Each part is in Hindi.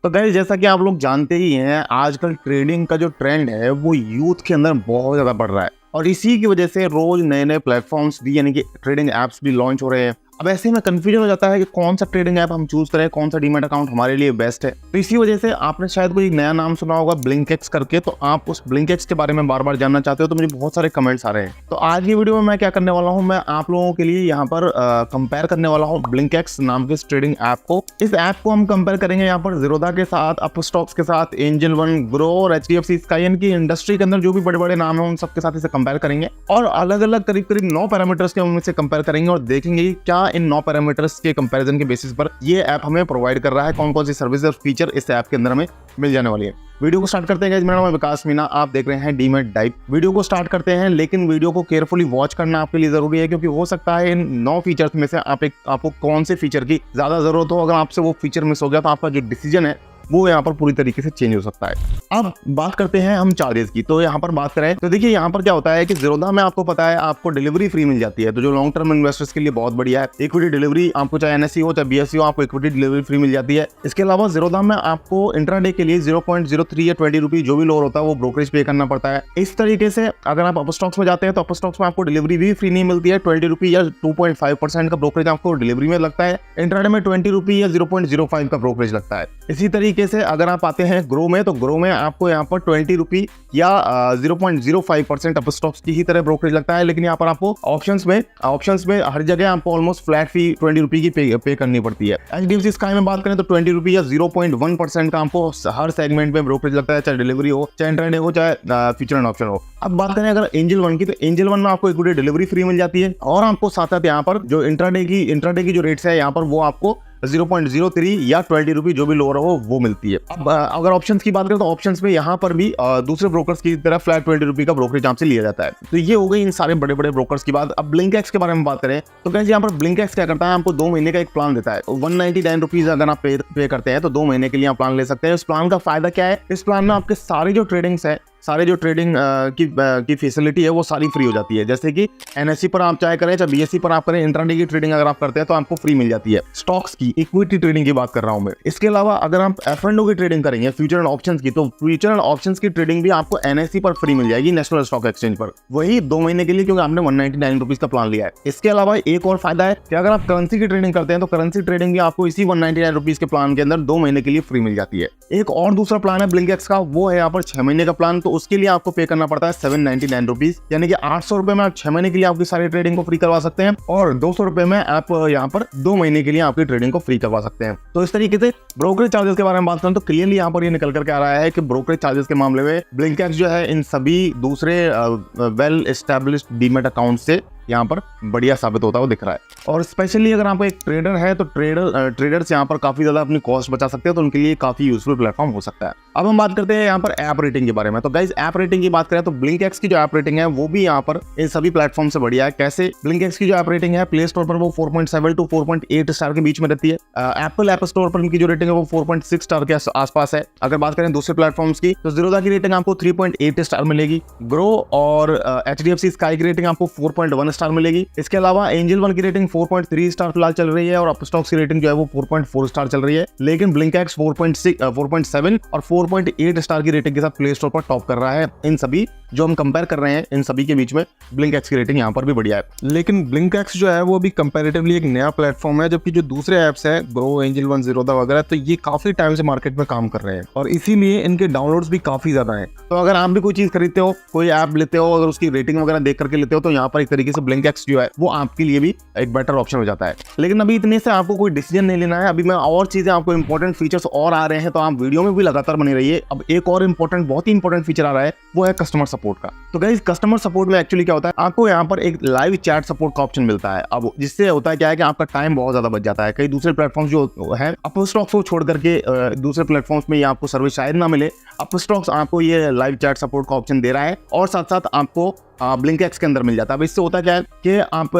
तो गाइस जैसा कि आप लोग जानते ही हैं, आजकल ट्रेडिंग का जो ट्रेंड है वो यूथ के अंदर बहुत ज़्यादा बढ़ रहा है और इसी की वजह से रोज नए नए प्लेटफॉर्म्स भी यानी कि ट्रेडिंग ऐप्स भी लॉन्च हो रहे हैं। अब ऐसे में कंफ्यूजन हो जाता है कि कौन सा ट्रेडिंग ऐप हम चूज करें, कौन सा डीमैट अकाउंट हमारे लिए बेस्ट है। तो इसी वजह से आपने शायद कोई नया नाम सुना होगा ब्लिंकएक्स करके, तो आप उस ब्लिंकएक्स के बारे में बार बार जानना चाहते हो तो मुझे बहुत सारे कमेंट्स आ रहे हैं। तो आज की वीडियो में मैं क्या करने वाला हूँ, मैं आप लोगों के लिए यहाँ पर कंपेयर करने वाला हूँ ब्लिंकएक्स नाम के ट्रेडिंग ऐप को। इस ऐप को हम कंपेयर करेंगे यहाँ पर ज़ीरोधा के साथ, अपस्टॉक्स के साथ, एंजल वन, ग्रो और HDFC स्काई, इनकी इंडस्ट्री के अंदर जो भी बड़े बड़े नाम है उन सबके साथ इसे कंपेयर करेंगे और अलग अलग करीब करीब 9 पैरामीटर्स के हम इसे कंपेयर करेंगे और देखेंगे क्या इन 9 पैरामीटर्स के कंपैरिजन के बेसिस पर ये ऐप हमें प्रोवाइड कर रहा है, कौन कौन सी सर्विस और फीचर इस ऐप के अंदर हमें मिल जाने वाली है। वीडियो को स्टार्ट करते हैं। मेरा नाम है विकास मीना, आप देख रहे हैं डीमैट डाइव। वीडियो को स्टार्ट करते हैं, लेकिन वीडियो को केयरफुली वॉच करना आपके लिए जरूरी है, क्योंकि हो सकता है इन 9 फीचर्स में से आपको कौन से फीचर की ज्यादा जरूरत हो। अगर आपसे वो फीचर मिस हो गया तो आपका जो डिसीजन है वो यहाँ पर पूरी तरीके से चेंज हो सकता है। अब बात करते हैं हम चार्जेस की। तो यहाँ पर बात करें तो देखिए यहाँ पर क्या होता है कि ज़ीरोधा में आपको पता है आपको डिलीवरी फ्री मिल जाती है, तो जो लॉन्ग टर्म इन्वेस्टर्स के लिए बहुत बढ़िया है। इक्विटी डिलीवरी आपको चाहे NSE हो चाहे BSE हो, आपको इक्विटी डिलीवरी फ्री मिल जाती है। इसके अलावा ज़ीरोधा में आपको इंट्राडे के लिए 0.03 या 20 रुपये जो भी लोअर होता है वो ब्रोकरेज पे करना पड़ता है। इस तरीके से अगर आप अपस्टॉक्स में जाते हैं तो अपस्टॉक्स में आपको डिलीवरी भी फ्री नहीं मिलती है, 20 रुपये या 2.5% का ब्रोकरेज आपको डिलीवरी में लगता है। इंट्राडे में 20 रुपये या 0.05 का ब्रोकरेज लगता है। इसी तरीके से अगर आप आते हैं ग्रो में, तो ग्रो में आपको यहाँ पर 20 रुपये या 0.05% अपस्टॉक्स की ही तरह ब्रोकरेज लगता है, लेकिन यहाँ पर आपको ऑप्शंस में हर जगह आपको ऑलमोस्ट फ्लैट फी 20 रुपये की पे करनी पड़ती है। HDFC स्काई में बात करें तो 20 रुपये या 0.1% का आपको हर सेगमेंट में ब्रोकरेज लगता है, चाहे डिलीवरी हो, चाहे इंट्राडे हो, चाहे फ्यूचर एंड ऑप्शन हो। अब बात करें अगर एंजल वन की, तो एंजल वन में आपको इक्विटी डिलीवरी फ्री मिल जाती है और आपको साथ साथ यहाँ पर जो इंट्राडे की जो रेट्स है यहाँ पर वो आपको 0.03 या 20 रुपये जो भी लोअर हो वो मिलती है। अब अगर ऑप्शंस की बात करें तो ऑप्शंस में यहाँ पर भी दूसरे ब्रोकर्स की तरह फ्लैट 20 रुपये का ब्रोकरेज आपसे लिया जाता है। तो ये हो गई इन सारे बड़े बड़े ब्रोकर्स की बात। अब ब्लिंकएक्स के बारे में बात करें तो कैसे यहाँ पर ब्लिंकएक्स क्या करता है, आपको 2 महीने का एक प्लान देता है। 199 रुपीज अगर आप पे करते हैं तो 2 महीने के लिए आप प्लान ले सकते हैं। इस प्लान का फायदा क्या है, इस प्लान में आपके सारे जो ट्रेडिंग की फैसिलिटी है वो सारी फ्री हो जाती है। जैसे कि NSE पर आप चाहे करें चाहे BSE पर आप करें, इंट्राडे की ट्रेडिंग अगर आप करते हैं तो आपको फ्री मिल जाती है। स्टॉक्स की, इक्विटी ट्रेडिंग की बात कर रहा हूं मैं। इसके अलावा अगर आप F&O की ट्रेडिंग करेंगे, फ्यूचर एंड ऑप्शंस की, तो फ्यूचर एंड ऑप्शंस की ट्रेडिंग भी आपको NSE पर फ्री मिल जाएगी, नेशनल स्टॉक एक्सचेंज पर, वही 2 महीने के लिए, क्योंकि आपने 199 रुपीज का प्लान लिया है। इसके अलावा एक और फायदा है कि अगर आप करेंसी की ट्रेडिंग करते हैं तो करेंसी ट्रेडिंग भी आपको इसी 199 रुपीज के प्लान के अंदर 2 महीने के लिए फ्री मिल जाती है। एक और दूसरा प्लान है ब्लिंकएक्स का, वो है यहाँ पर 6 महीने का प्लान, तो उसके लिए आपको पे करना पड़ता है 799 रुपीज, यानी कि 800 रुपए में आप 6 महीने के लिए आपकी सारी ट्रेडिंग को फ्री करवा सकते हैं और 200 रुपए में आप यहाँ पर 2 महीने के लिए आपकी ट्रेडिंग को फ्री करवा सकते हैं। तो इस तरीके से ब्रोकरेज चार्जेस के बारे में बात करें तो क्लियरली यहाँ पर ये निकल करके आ रहा है कि ब्रोकरेज चार्जेस के मामले में ब्लिंकएक्स जो है इन सभी दूसरे वेल एस्टैब्लिश्ड डीमैट अकाउंट से यहाँ पर बढ़िया साबित होता हुआ दिख रहा है। और स्पेशली अगर आपको एक ट्रेडर है तो ट्रेडर्स यहाँ पर काफी ज्यादा अपनी कॉस्ट बचा सकते हैं, तो उनके लिए काफी यूजफुल प्लेटफॉर्म हो सकता है। अब हम बात करते हैं यहाँ पर ऐप रेटिंग के बारे में। तो गाइस ऐप रेटिंग की बात करें तो ब्लिंकएक्स की जो ऐप रेटिंग है वो भी यहाँ पर इन सभी प्लेटफॉर्म से बढ़िया है। कैसे, ब्लिंकएक्स की जो ऐप रेटिंग है प्ले स्टोर पर वो 4.7 to 4.8 स्टार के बीच में रहती है। एप्पल ऐप स्टोर पर इनकी जो रेटिंग है वो 4.6 स्टार के आसपास है। अगर बात करें दूसरे प्लेटफॉर्म्स की तो ज़ीरोधा की रेटिंग आपको 3.8 स्टार मिलेगी, ग्रो और HDFC स्काई की रेटिंग आपको 4.1 स्टार मिलेगी। इसके अलावा एंजल वन की रेटिंग 4.3 स्टार फिलहाल चल रही है और अपस्टॉक्स की रेटिंग जो है वो 4.4 स्टार चल रही है। लेकिन ब्लिंकएक्स 4.7 और 4.8 स्टार की रेटिंग के साथ प्ले स्टोर पर टॉप कर रहा है। इन सभी जो हम कंपेयर कर रहे हैं इन सभी के बीच में ब्लिंकएक्स की रेटिंग यहाँ पर भी बढ़िया है। लेकिन ब्लिंकएक्स जो है वो भी कंपैरेटिवली एक नया प्लेटफॉर्म है, जबकि जो दूसरे ऐप्स है ग्रो, एंजल वन, ज़ीरोधा वगैरह, तो ये काफी टाइम से मार्केट में काम कर रहे हैं और इसीलिए इनके डाउनलोड्स भी काफी ज्यादा हैं। तो अगर आप भी कोई चीज खरीदते हो, कोई ऐप लेते हो, अगर उसकी रेटिंग वगैरह देख करके लेते हो तो यहाँ पर एक तरीके से ब्लिंकएक्स जो है वो आपके लिए भी एक बेटर ऑप्शन हो जाता है। लेकिन अभी इतने से आपको कोई डिसीजन नहीं लेना है, अभी मैं और चीजें आपको इंपॉर्टेंट फीचर्स और आ रहे हैं, तो आप वीडियो में भी लगातार बने रहिए। अब एक और बहुत ही इंपॉर्टेंट फीचर आ रहा है, वो है कस्टमर सपोर्ट का। तो गाइस कस्टमर सपोर्ट में एक्चुअली क्या होता है, आपको यहाँ पर एक लाइव चैट सपोर्ट का ऑप्शन मिलता है। अब जिससे होता है क्या है कि आपका टाइम बहुत ज्यादा बच जाता है। कई दूसरे प्लेटफॉर्म्स जो है अपस्टॉक्स को छोड़ करके दूसरे प्लेटफॉर्म्स में ये आपको सर्विस शायद ना मिले, अपस्टॉक्स आपको ये लाइव चैट सपोर्ट का ऑप्शन दे रहा है और साथ साथ आपको ब्लिंकएक्स के अंदर मिल जाता है। अब इससे होता क्या है कि आप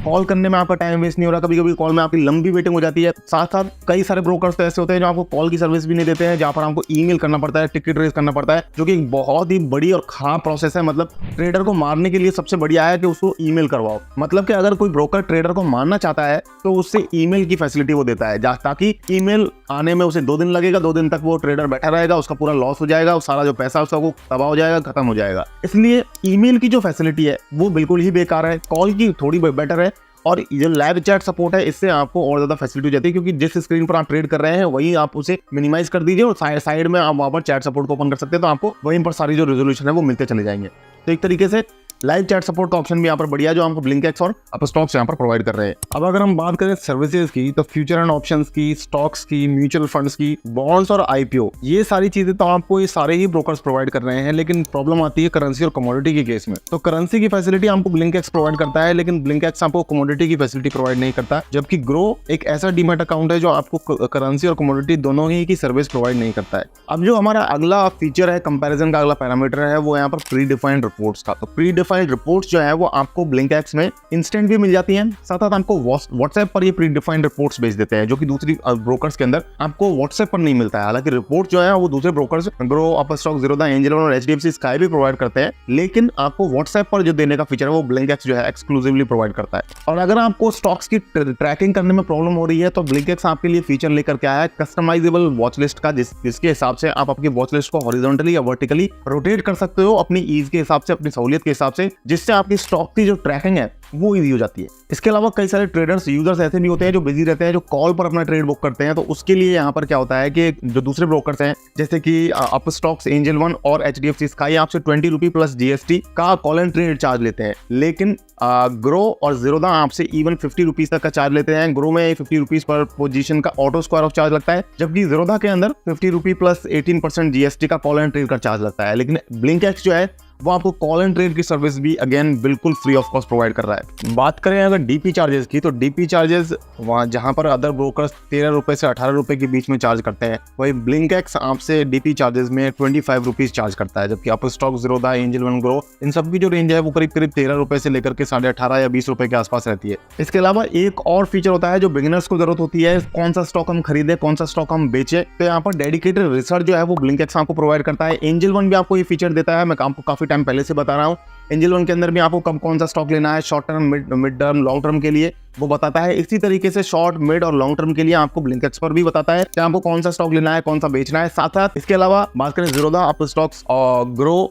कॉल करने में आपका टाइम वेस्ट नहीं हो रहा, कभी कभी कॉल में आपकी लंबी वेटिंग हो जाती है। साथ साथ कई सारे ब्रोकर्स तो ऐसे होते हैं जो आपको कॉल की सर्विस भी नहीं देते हैं, जहाँ पर आपको ईमेल करना पड़ता है, टिकट रेज करना पड़ता है, जो कि एक बहुत ही बड़ी और खराब प्रोसेस है। मतलब ट्रेडर को मारने के लिए सबसे बढ़िया है कि उसको ईमेल करवाओ। मतलब कि अगर कोई ब्रोकर ट्रेडर को मारना चाहता है तो उससे ईमेल की फैसिलिटी वो देता है, ताकि ईमेल आने में उसे 2 दिन लगेगा, 2 दिन तक वो ट्रेडर बैठा रहेगा, उसका पूरा लॉस हो जाएगा, सारा जो पैसा उसका वो तबाह हो जाएगा, खत्म हो जाएगा। इसलिए ईमेल की जो फैसिलिटी है वो बिल्कुल ही बेकार है, कॉल की थोड़ी बेटर है। और जो लाइव चैट सपोर्ट है इससे आपको और ज्यादा फैसिलिटी हो जाती है, क्योंकि जिस स्क्रीन पर आप ट्रेड कर रहे हैं वही आप उसे मिनिमाइज कर दीजिए और साइड में आप वहां पर चैट सपोर्ट को ओपन कर सकते हैं, तो आपको वहीं पर सारी जो रेजोल्यूशन है वो मिलते चले जाएंगे। तो एक तरीके से लाइव चैट सपोर्ट का ऑप्शन भी यहाँ पर बढ़िया है, जो हमको ब्लिंकएक्स और अपस्टॉक्स यहाँ पर प्रोवाइड कर रहे हैं। अब अगर हम बात करें सर्विसेज की, तो फ्यूचर एंड ऑप्शंस की, स्टॉक्स की, म्यूचुअल फंड्स की, बॉन्ड्स और आईपीओ, ये सारी चीजें तो आपको ये सारे ही ब्रोकर्स प्रोवाइड कर रहे हैं। लेकिन प्रॉब्लम आती है करेंसी और कमोडिटी के केस में। तो करेंसी की फैसिलिटी आपको ब्लिंकएक्स प्रोवाइड करता है, लेकिन ब्लिंकएक्स आपको कमोडिटी की फैसिलिटी प्रोवाइड नहीं करता, जबकि ग्रो एक ऐसा डीमैट अकाउंट है जो आपको करेंसी और कमोडिटी दोनों ही की सर्विस प्रोवाइड नहीं करता है। अब जो हमारा अगला फीचर है, कंपैरिजन का अगला पैरामीटर है, वो यहाँ पर प्री डिफाइंड रिपोर्ट्स का। तो प्री डिफाइंड रिपोर्ट्स जो है वो आपको ब्लिंकएक्स में इंस्टेंट भी मिल जाती हैं, साथ साथ आपको व्हाट्सएप पर ये प्री डिफाइंड रिपोर्ट्स भेज देते हैं, जो कि दूसरी ब्रोकर्स के अंदर आपको व्हाट्सएप पर नहीं मिलता है। हालांकि रिपोर्ट जो है वो दूसरे brokers grow, Upstox, Zerodha, angel one और एचडीएफसी स्काई भी प्रोवाइड करते हैं, लेकिन आपको व्हाट्सएप पर जो देने का फीचर है वो ब्लिंकएक्स जो है एक्सक्लूसिवली प्रोवाइड करता है। और अगर आपको स्टॉक्स की ट्रैकिंग करने में प्रॉब्लम हो रही है तो ब्लिंकएक्स आपके लिए फीचर लेकर के आया है कस्टमाइजेबल वॉच लिस्ट का, जिसके हिसाब से आप अपनी वॉच लिस्ट को हॉरिजॉन्टली या वर्टिकली रोटेट कर सकते हो अपनी ईज के हिसाब से, अपनी सहूलियत के हिसाब से, जिससे आपकी स्टॉक की जो ट्रैकिंग है वो इजी हो जाती है। इसके अलावा कई सारे ट्रेडर्स, यूजर्स ऐसे भी होते हैं जो बिजी रहते हैं, जो कॉल पर अपना ट्रेड बुक करते हैं। तो उसके लिए यहाँ पर क्या होता है कि जो दूसरे ब्रोकर्स हैं जैसे कि अपस्टॉक्स, एंजल वन और एचडीएफसी स्काई आपसे 20 रुपये प्लस जीएसटी का कॉल एंड ट्रेड चार्ज लेते हैं, लेकिन ग्रो और ज़ीरोधा आपसे इवन 50 रुपीज तक का चार्ज लेते हैं। ग्रो में 50 रुपीज पर पोजीशन का ऑटो स्क्वायर ऑफ चार्ज लगता है, जबकि ज़ीरोधा के अंदर 50 रुपये प्लस 18% जीएसटी का कॉल एंड ट्रेड का चार्ज लगता है। लेकिन ब्लिंकएक्स जो है वो आपको कॉल एंड ट्रेड की सर्विस भी अगेन बिल्कुल फ्री ऑफ कॉस्ट प्रोवाइड कर रहा है। बात करें अगर डीपी चार्जेस की, तो डीपी चार्जेस वहाँ जहाँ पर अदर ब्रोकर्स 13 रुपए से 18 रुपए के बीच में चार्ज करते हैं, वही ब्लिंकएक्स आपसे डीपी चार्जेस में 25 रुपीज चार्ज करता है, जबकि Upstox, Zerodha, angel one, grow in सब की जो रेंज है वो करीब 13 रुपए से लेकर के 18.5 या 20 रुपए के आसपास रहती है। इसके अलावा एक और फीचर होता है जो बिगिनर्स को जरूरत होती है, कौन सा स्टॉक हम खरीदे, कौन सा स्टॉक हम बेचे। तो यहाँ पर डेडिकेटेड रिसर्च जो है वो ब्लिंकएक्स आपको प्रोवाइड करता है। एंजल वन भी आपको ये फीचर देता है, मैं आपको काफी टाइम पहले से बता रहा हूँ। एंजल वन के अंदर भी आपको कब कौन सा स्टॉक लेना है, short term, mid term, long term के लिए वो बताता है। इसी तरीके से शॉर्ट, मिड और लॉन्ग टर्म के लिए आपको ब्लिंकएक्स पर भी बताता है कि आपको कौन सा स्टॉक लेना है, कौन सा बेचना है। साथ साथ इसके अलावा बात करें ज़ीरोधा, अपस्टॉक्स और ग्रो,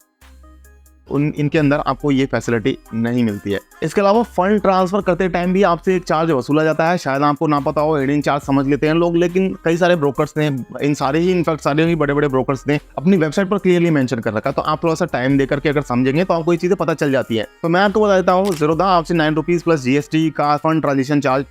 इनके अंदर आपको ये फैसिलिटी नहीं मिलती है। इसके अलावा फंड ट्रांसफर करते टाइम भी आपसे एक चार्ज वसूला जाता है। शायद आपको ना पता हो, हिडन चार्ज समझ लेते हैं लोग, लेकिन कई सारे ब्रोकर्स ने, इन सारे ही इनफैक्ट सारे ही बड़े बड़े ब्रोकर्स ने अपनी वेबसाइट पर क्लियरली मेंशन कर रखा है। तो आप थोड़ा सा टाइम देकर के अगर समझेंगे तो आपको ये चीजें पता चल जाती है। तो मैं आपको बता देता हूँ, ज़ीरोधा आपसे 9 रुपीज प्लस जीएसटी का fund transaction charge,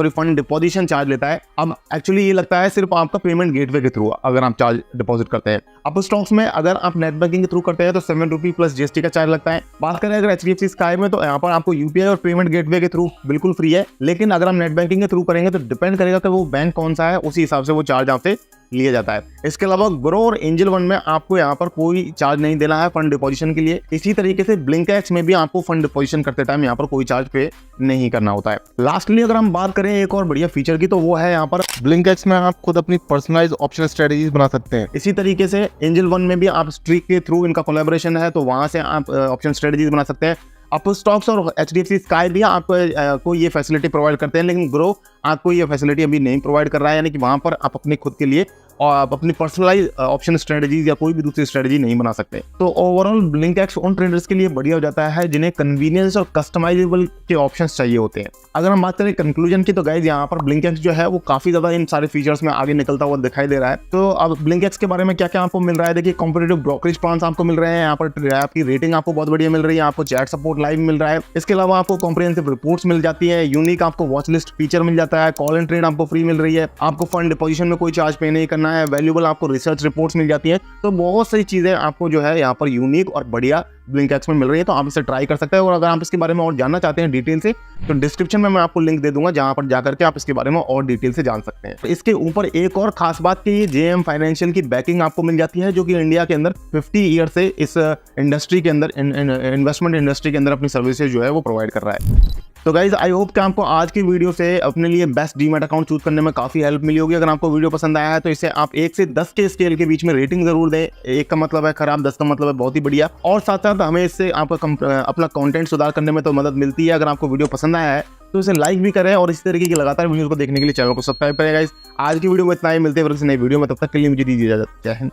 fund deposition charge लेता है। अब एक्चुअली ये लगता है सिर्फ आपका पेमेंट गेटवे के थ्रू अगर आप चार्ज डिपॉजिट करते हैं। अपस्टॉक्स में अगर आप नेट बैंकिंग के थ्रू करते हैं तो 7 रुपये प्लस जीएसटी का चार्ज लगता है। बात करें अगर एचडीएफसी स्काई में, तो यहाँ पर आपको यूपीआई और पेमेंट गेटवे के थ्रू बिल्कुल फ्री है, लेकिन अगर हम नेट बैंकिंग के थ्रू करेंगे तो डिपेंड करेगा कि वो बैंक कौन सा है, उसी हिसाब से वो चार्ज आपसे लिया जाता है। इसके अलावा ग्रो और एंजल वन में आपको यहाँ पर कोई चार्ज नहीं देना है फंड डिपोजिशन के लिए। इसी तरीके से ब्लिंकएक्स में भी आपको फंड डिपोजिशन करते टाइम यहाँ पर कोई चार्ज पे नहीं करना होता है। लास्टली अगर हम बात करें एक और बढ़िया फीचर की, तो वो है यहाँ पर ब्लिंकएक्स में आप खुद अपनी पर्सनलाइज्ड ऑप्शन स्ट्रेटजीज बना सकते हैं। इसी तरीके से एंजल वन में भी आप स्ट्रीक के थ्रू, इनका कोलैबोरेशन है, तो वहां से आप ऑप्शन स्ट्रेटजीज बना सकते हैं। अपस्टॉक्स और एचडीएफसी स्काई भी आपको ये फैसिलिटी प्रोवाइड करते हैं, लेकिन ग्रो आपको ये फैसिलिटी अभी नहीं प्रोवाइड कर रहा है, यानी कि वहां पर आप अपने खुद के लिए और आप अपनी पर्सनलाइज ऑप्शन स्ट्रेटजीज या कोई भी दूसरी स्ट्रेटजी नहीं बना सकते। तो ओवरऑल ब्लिंकएक्स उन ट्रेडर्स के लिए बढ़िया हो जाता है जिन्हें कन्वीनियंस और कस्टमाइजेबल के ऑप्शंस चाहिए होते हैं। अगर हम बात करें कंक्लूजन की, तो गाइस यहाँ पर ब्लिंकएक्स जो है वो काफी ज्यादा इन सारे फीचर्स में आगे निकलता हुआ दिखाई दे रहा है। तो अब ब्लिंकएक्स के बारे में क्या क्या आपको मिल रहा है, देखिए कॉम्पिटेटिव ब्रोकरेज प्लान्स आपको मिल रहे हैं, यहाँ पर आपकी रेटिंग आपको बहुत बढ़िया मिल रही है, आपको चैट सपोर्ट लाइव मिल रहा है। इसके अलावा आपको कॉम्प्रिहेंसिव रिपोर्ट्स मिल जाती है, यूनिक आपको वॉच लिस्ट फीचर मिल जाता है, कॉल एंड ट्रेड आपको फ्री मिल रही है, आपको फंड डिपोजिशन में कोई चार्ज पे नहीं करना है, वैल्यूएबल आपको रिसर्च रिपोर्ट्स मिल जाती है। तो बहुत सारी चीजें आपको जो है यहाँ पर यूनिक और बढ़िया ब्लिंकएक्स में मिल रही है, तो आप इसे ट्राई कर सकते हैं। और अगर आप इसके बारे में और जानना चाहते हैं डिटेल से, तो डिस्क्रिप्शन में मैं आपको लिंक दे दूंगा, जहां पर जाकर के आप इसके बारे में और डिटेल से जान सकते हैं। इसके ऊपर एक और खास बात कि ये JM फाइनेंशियल की बैकिंग आपको मिल जाती है, जो कि इंडिया के अंदर 50 ईयर से इस इंडस्ट्री के अंदर, इन्वेस्टमेंट इंडस्ट्री के अंदर अपनी सर्विसेज जो है वो प्रोवाइड कर रहा है। तो गाइज आई होप कि आपको आज की वीडियो से अपने लिए बेस्ट डीमैट अकाउंट चूज करने में काफी हेल्प मिली होगी। अगर आपको वीडियो पसंद आया है तो इसे आप 1 से 10 के स्केल के बीच में रेटिंग जरूर दें। 1 का मतलब है खराब, 10 का मतलब है बहुत ही बढ़िया। और साथ साथ हमें इससे आपका अपना कंटेंट सुधार करने में तो मदद मिलती है। अगर आपको वीडियो पसंद आया है तो इसे लाइक भी करें, और इस तरीके की लगातार वीडियो को देखने के लिए चैनल को सब्सक्राइब करें। गाइज आज की वीडियो में इतना ही, मिलते हैं फिर किसी नई वीडियो में, तब तक के लिए मुझे दीजिए इजाजत। जय हिंद,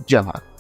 जय भारत।